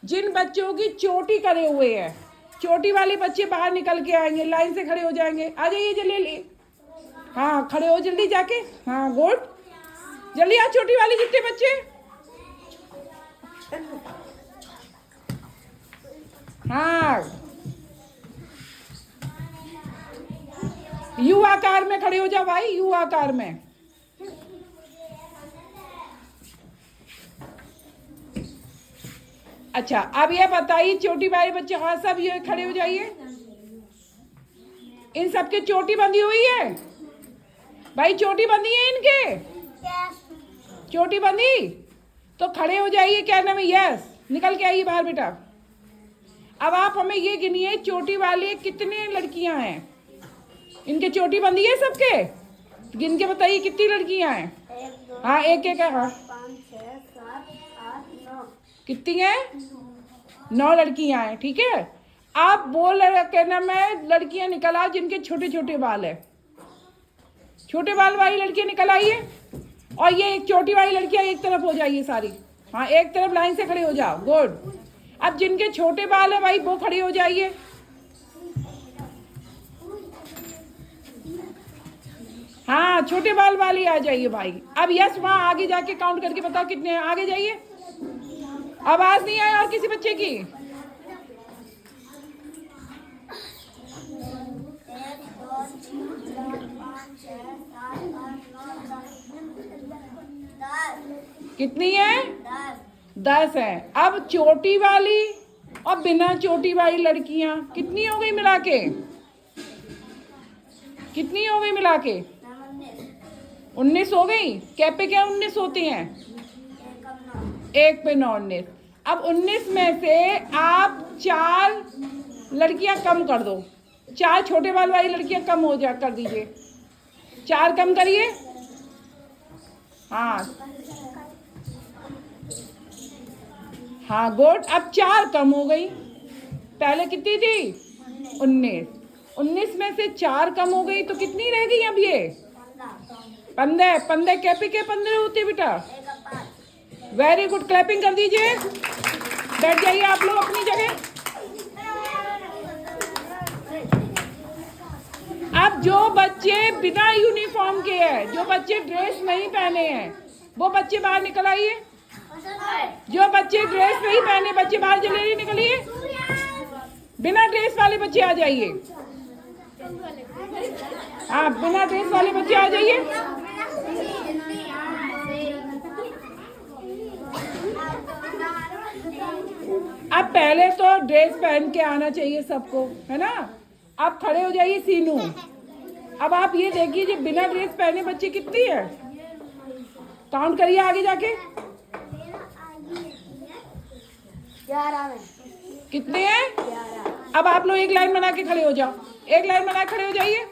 जिन बच्चों की चोटी करे हुए है, चोटी वाले बच्चे बाहर निकल के आएंगे, लाइन से खड़े हो जाएंगे। आ जाइए जल्दी। हाँ खड़े हो जल्दी जाके। हाँ गुड, जल्दी आ चोटी वाली जितने बच्चे। हाँ यू आकार में खड़े हो जाओ भाई, यू आकार में। अच्छा अब ये बताइए चोटी वाले बच्चे, हाँ सब ये खड़े हो जाइए। इन सबके चोटी बंधी हुई है भाई, चोटी बंधी है इनके, चोटी बंधी तो खड़े हो जाइए। क्या नाम है? यस, निकल के आइए बाहर बेटा। अब आप हमें ये गिनिए चोटी वाले कितने लड़कियां हैं, इनके चोटी बंधी है सबके, गिन के बताइए कितनी लड़कियां हैं। हाँ एक एक है। हाँ 5, 6, 7, 8, 9 कितनी है? 9 लड़कियां हैं, ठीक है। आप बोल क्या नाम है लड़कियां निकल आओ जिनके छोटे छोटे बाल है, छोटे बाल वाली लड़कियां निकल आइए। और ये एक चोटी वाली लड़कियां एक तरफ हो जाइए सारी। हाँ एक तरफ लाइन से खड़े हो जाओ, गुड। अब जिनके छोटे बाल है भाई वो खड़े हो जाइए। हाँ छोटे बाल वाली आ जाइए भाई। अब यस वहां आगे जाके काउंट करके बताओ कितने हैं, आगे जाइए। आवाज नहीं आई और किसी बच्चे की? कितनी है? 10 है। अब चोटी वाली और बिना चोटी वाली लड़कियां कितनी हो गई मिला के? कितनी हो गई मिला के? 19 हो गई। क्या पे क्या 19 होती हैं? एक पे 9 19। अब 19 में से आप 4 लड़कियां कम कर दो, 4 छोटे बाल वाली लड़कियां कम हो जा कर दीजिए, 4 कम करिए। हाँ गुड। अब 4 कम हो गई, पहले कितनी थी? 19। 19 में से 4 कम हो गई तो कितनी रह गई अब ये? 15। 15 कैपे के 15 होते बेटा। वेरी गुड, क्लैपिंग कर दीजिए। बैठ जाइए आप लोग अपनी जगह। अब जो बच्चे बिना यूनिफॉर्म के हैं, जो बच्चे ड्रेस नहीं पहने हैं, वो बच्चे बाहर निकल आइए। जो बच्चे ड्रेस नहीं पहने बच्चे बाहर जल्दी निकलिए। बिना ड्रेस वाले बच्चे आ जाइए। हाँ बिना ड्रेस वाले बच्चे आ जाइए। अब पहले तो ड्रेस पहन के आना चाहिए सबको, है ना। आप खड़े हो जाइए सीनू। अब आप ये देखिए जो बिना ड्रेस पहने बच्चे कितनी है, काउंट करिए आगे जाके। 11 कितने हैं? अब आप लोग एक लाइन बना के खड़े हो जाओ, एक लाइन बना के खड़े हो जाइए,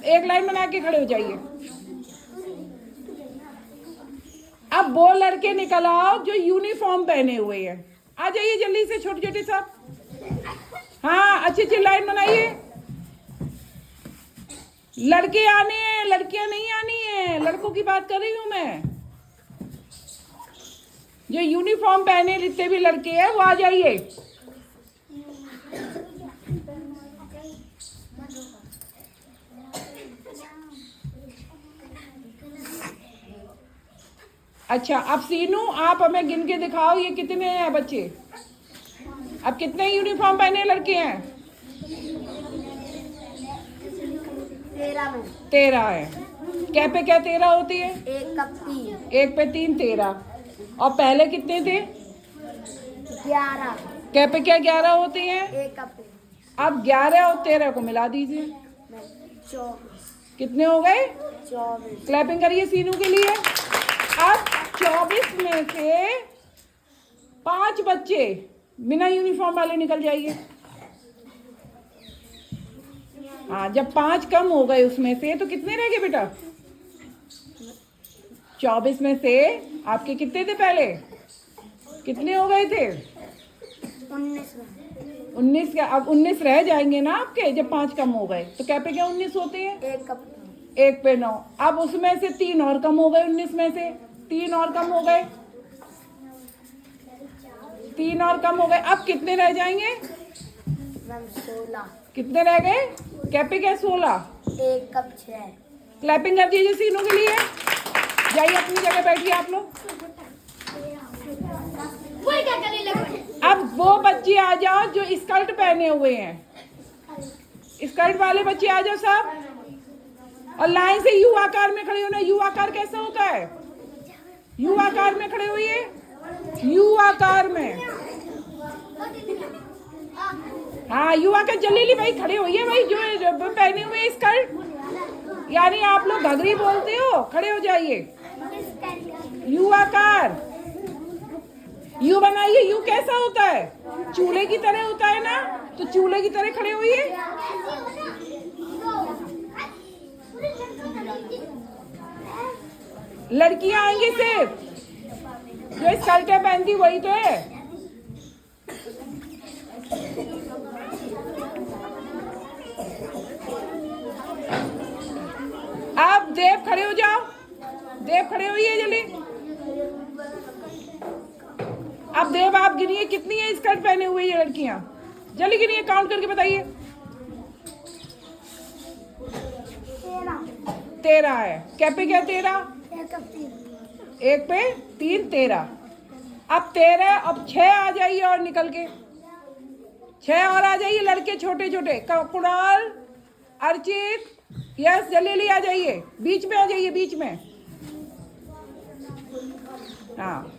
एक लाइन बना के खड़े हो जाइए। अब वो लड़के निकल आओ जो यूनिफॉर्म पहने हुए हैं, आ जाइए जल्दी से छोटे छोटे सब। हाँ अच्छी अच्छी लाइन बनाइए। लड़के आने हैं, लड़कियां नहीं आनी है, लड़कों की बात कर रही हूं मैं। जो यूनिफॉर्म पहने जितने भी लड़के हैं वो आ जाइए। अच्छा अब सीनू आप हमें गिन के दिखाओ ये कितने हैं बच्चे, अब कितने यूनिफॉर्म पहने लड़के हैं? 13 है। क्या पे क्या 13 होती है? एक कप 3। एक पे 3 13। और पहले कितने थे? 11। क्या पे क्या 11 होती हैं? एक कप। अब 11 और 13 को मिला दीजिए, 24। कितने हो गए? 24। क्लैपिंग करिए सीनू के लिए। अब 24 में से 5 बच्चे बिना यूनिफॉर्म वाले निकल जाइए। हाँ जब 5 कम हो गए उसमें से तो कितने रह गए बेटा? 24 में से आपके कितने थे पहले, कितने हो गए थे? 19 का। अब 19 रह जाएंगे ना आपके जब 5 कम हो गए, तो क्या पे क्या 19 होते हैं? एक कप। एक पे 9। अब उसमें से 3 और कम हो गए, 19 में से 3 और कम हो गए, 3 और कम हो गए। अब कितने रह जाएंगे? मैम 16। कितने रह गए? कैपी के 16। 1 कप 6। क्लैपिंग कर दीजिए सीनों के लिए। जाइए अपनी जगह बैठिए आप लोग। अब वो बच्चे आ जाओ जो स्कर्ट पहने हुए हैं। स्कर्ट वाले बच्चे आ जाओ सब, और लाइन से यू आकार में खड़े होना। यू आकार कैसा होता है? यू आकार में खड़े हुए, यू आकार में। हाँ यू आकार। जल्दी भाई खड़े होइए भाई, जो पहने हुए स्कर्ट, यानी आप लोग घघरी बोलते हो, खड़े हो जाइए। यू आकार, यू बनाइए। यू कैसा होता है? चूल्हे की तरह होता है ना, तो चूल्हे की तरह खड़े होइए। लड़कियां आएंगी सिर्फ, जो स्कर्टें पहनती वही तो है। आप देव खड़े हो जाओ, देव खड़े होइए जल्दी। अब देव आप गिनिए कितनी है स्कर्ट पहने हुए ये लड़कियां, जल्दी गिनिए, काउंट करके बताइए। 13 है। कैपे क्या 13? 1 पे 3 13। अब 13, अब 6 आ जाइए और निकल के 6 और आ जाइए। लड़के छोटे छोटे, कुणाल, अर्चित, यस जल्दी आ जाइए, बीच में आ जाइए, बीच में। हाँ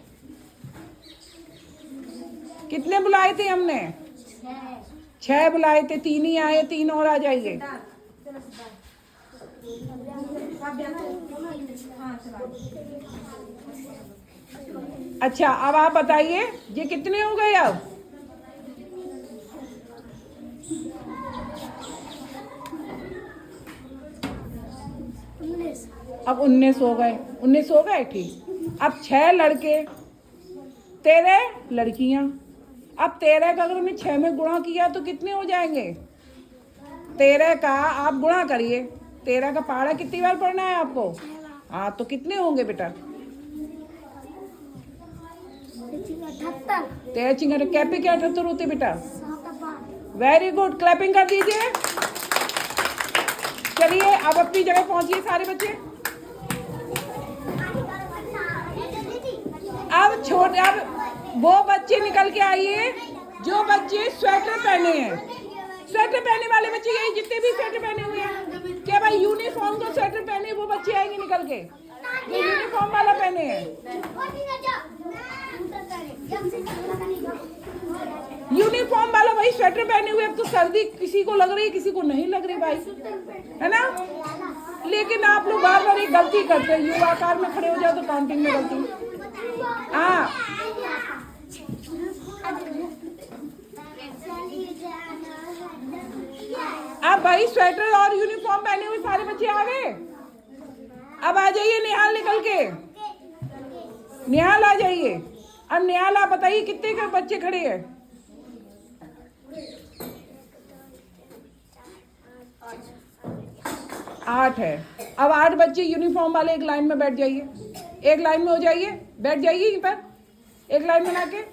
कितने बुलाए थे हमने? 6 बुलाए थे, 3 ही आए, 3 और आ जाइए। अच्छा अब आप बताइए ये कितने हो गए? अब 19 हो गए। 19 हो गए, ठीक। अब 6 लड़के, 13 लड़कियां। अब 13 का अगर हमने 6 में गुणा किया तो कितने हो जाएंगे? 13 का आप गुणा करिए। 13 का पहाड़ा कितनी बार पढ़ना है आपको? हाँ तो कितने होंगे बेटा? 13 चिंगारे कैपे के 78 होते बेटा। वेरी गुड, क्लैपिंग कर दीजिए। चलिए अब अपनी जगह पहुंचिए सारे बच्चे। अब छोटे, अब वो बच्चे निकल के आइए जो बच्चे स्वेटर पहने हैं। स्वेटर पहने वाले बच्चे, यही जितने भी स्वेटर पहने हुए हैं, क्या भाई यूनिफॉर्म जो स्वेटर पहने वो बच्चे आएंगे निकल के, जो यूनिफॉर्म वाला पहने हैं। यूनिफॉर्म वाला भाई स्वेटर पहने हुए। अब तो सर्दी किसी को लग रही है, किसी को नहीं लग रही भाई, है ना? लेकिन आप लोग बार बार एक गलती करते हैं, यू आकार में खड़े हो जाओ तो काउंटिंग में गलती। हाँ अब भाई स्वेटर और यूनिफॉर्म पहने हुए सारे बच्चे आ गए। अब आ जाइए निहाल निकल के, निहाल आ जाइए। अब निहाल आप बताइए कितने के बच्चे खड़े हैं? 8 है। अब 8 बच्चे यूनिफॉर्म वाले एक लाइन में बैठ जाइए, एक लाइन में हो जाइए, बैठ जाइए यहीं पर एक लाइन बना के।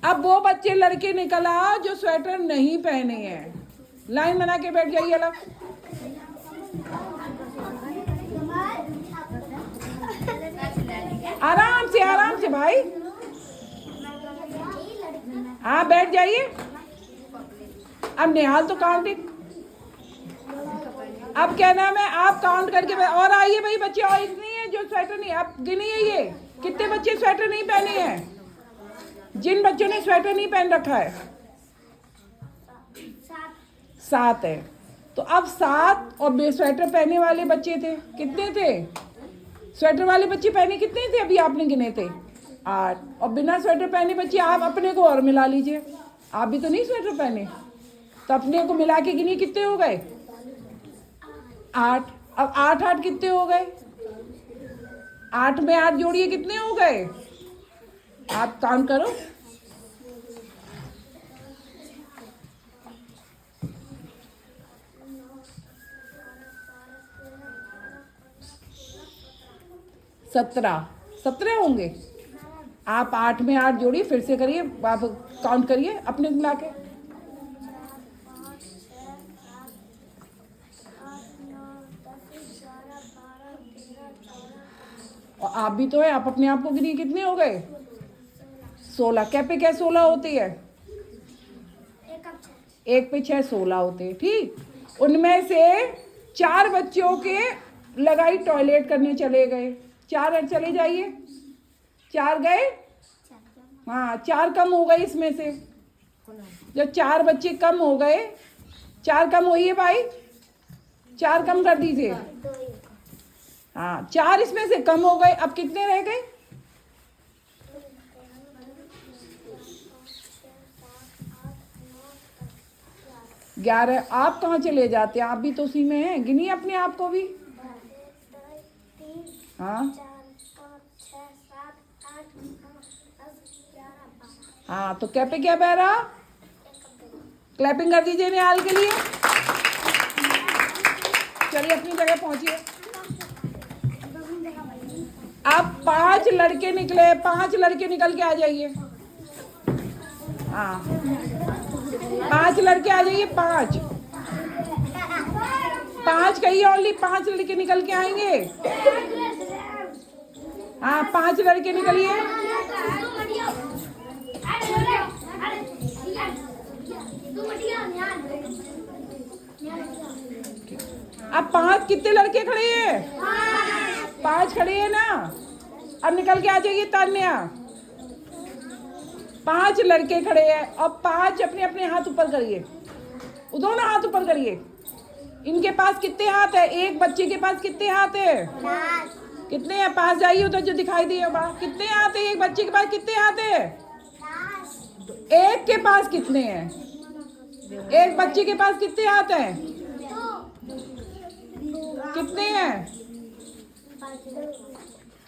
अब वो बच्चे लड़के निकल आओ जो स्वेटर नहीं पहने हैं, लाइन बना के बैठ जाइए अलग। आराम से भाई, हाँ बैठ जाइए। अब निहाल तो काउंटिंग, अब क्या नाम है, आप काउंट करके और आइए भाई बच्चे, और इतने हैं जो स्वेटर नहीं। आप गिनिए ये कितने बच्चे स्वेटर नहीं पहने हैं, जिन बच्चों ने स्वेटर नहीं पहन रखा है। 7 है। तो अब 7 और स्वेटर पहने वाले बच्चे थे, कितने थे? स्वेटर वाले बच्चे पहने कितने थे अभी आपने गिने थे? 8। और बिना स्वेटर पहने बच्चे आप अपने को और मिला लीजिए, आप भी तो नहीं स्वेटर पहने, तो अपने को मिला के गिनिए कितने हो गए? 8। अब 8 8 कितने हो गए? 8 में 8 जोड़िए, कितने हो गए? आप काउंट करो। सत्रह होंगे। आप 8 में 8 जोड़िए, फिर से करिए, आप काउंट करिए अपने मिला के। 5, 6, 7, 8, 9, 10, 11, 12, 13, 14। और आप भी तो है, आप अपने आप को गिनिए, कितने हो गए? 16। क्या पे क्या 16 होती है? एक पे 6 16 होते हैं, ठीक। उनमें से 4 बच्चों के लगाई टॉयलेट करने चले गए, 4 चले जाइए, 4 गए, हाँ 4 कम हो गए इसमें से। जब 4 बच्चे कम हो गए, 4 कम होइए भाई, 4 कम कर दीजिए, हाँ 4 इसमें से कम हो गए। अब कितने रह गए? 11। आप कहाँ चले जाते हैं? आप भी तो उसी में हैं, गिनिए अपने आप को भी। हाँ 4, 5, 6, 7, 8, 9, 10, 11, 12। हाँ, तो क्या पे क्या बह रहा? क्लैपिंग कर दीजिए निहाल के लिए। चलिए अपनी जगह पहुंचिए। अब 5 लड़के निकले, 5 लड़के निकल के आ जाइए। हाँ 5 लड़के आ जाइए, 5 कहिए, ओनली 5 लड़के निकल के आएंगे। हाँ 5 लड़के निकलिए। अब 5 कितने लड़के खड़े हैं? 5 खड़े हैं ना। अब निकल के आ जाइए तान्या। 5 लड़के खड़े हैं और 5 अपने अपने हाथ ऊपर करिए, दोनों हाथ ऊपर करिए। इनके पास कितने हाथ है? एक बच्चे के पास कितने हाथ है? कितने हैं? पास जाइए उधर जो दिखाई दिए बाहर। कितने हाथ है एक बच्चे के पास? कितने हाथ है? एक के पास कितने हैं? एक बच्चे के पास कितने हाथ हैं? कितने हैं?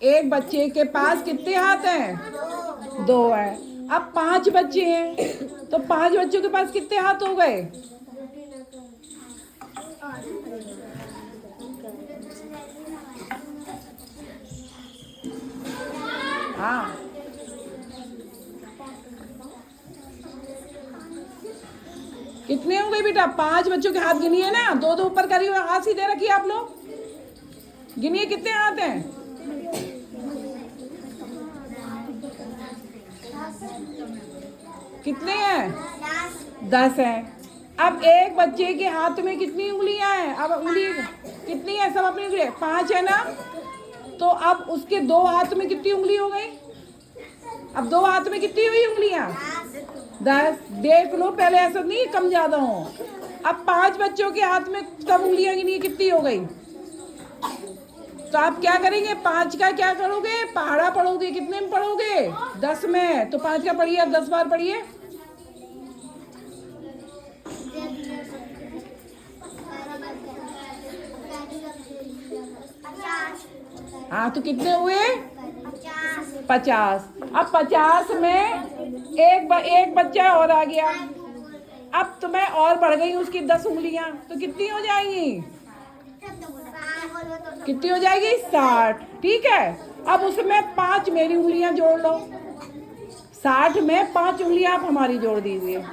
एक बच्चे के पास कितने हाथ हैं? 2 है। अब 5 बच्चे हैं, तो 5 बच्चों के पास कितने हाथ हो गए? हाँ कितने हो गए बेटा? 5 बच्चों के हाथ गिनिए ना, 2 2 ऊपर करिए, हाथ सीधे रखिए आप लोग, गिनिए कितने हाथ हैं। कितने हैं? 10 हैं। अब एक बच्चे के हाथ में कितनी उंगलियां हैं? अब उंगली कितनी है? सब अपनी उंगली 5 है ना, तो अब उसके 2 हाथ में कितनी उंगली हो गई? अब 2 हाथ में कितनी हुई उंगलियां? 10। देख लो, पहले ऐसा नहीं कम ज्यादा हो। अब 5 बच्चों के हाथ में कब उंगलियां गिनी, कितनी हो गई? तो आप क्या करेंगे? 5 का क्या करोगे? पहाड़ा पढ़ोगे। कितने में पढ़ोगे? 10 में। तो 5 का पढ़िए, 10 बार पढ़िए। हाँ तो कितने हुए? 50। अब 50 में एक बच्चा और आ गया। अब तो मैं और बढ़ गई उसकी 10 उंगलियां, तो कितनी हो जाएंगी? कितनी हो जाएगी? 60। ठीक है। अब उसमें 5 मेरी उंगलियां जोड़ लो। 60 में 5 उंगलियां आप हमारी जोड़ दीजिए।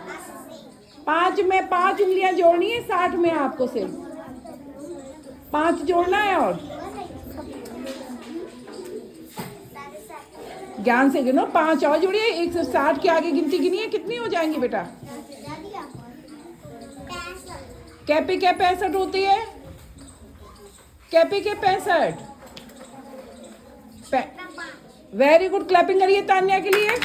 5 में 5 उंगलियां जोड़नी है, 60 में आपको सिर्फ 5 जोड़ना है। और ज्ञान से गिनो, 5 और जोड़िए, 160 के आगे गिनती गिनिए, कितनी हो जाएंगी बेटा? कैपे क्या 65 होती है? कैपे के 65। वेरी गुड, क्लैपिंग करिए तान्या के लिए।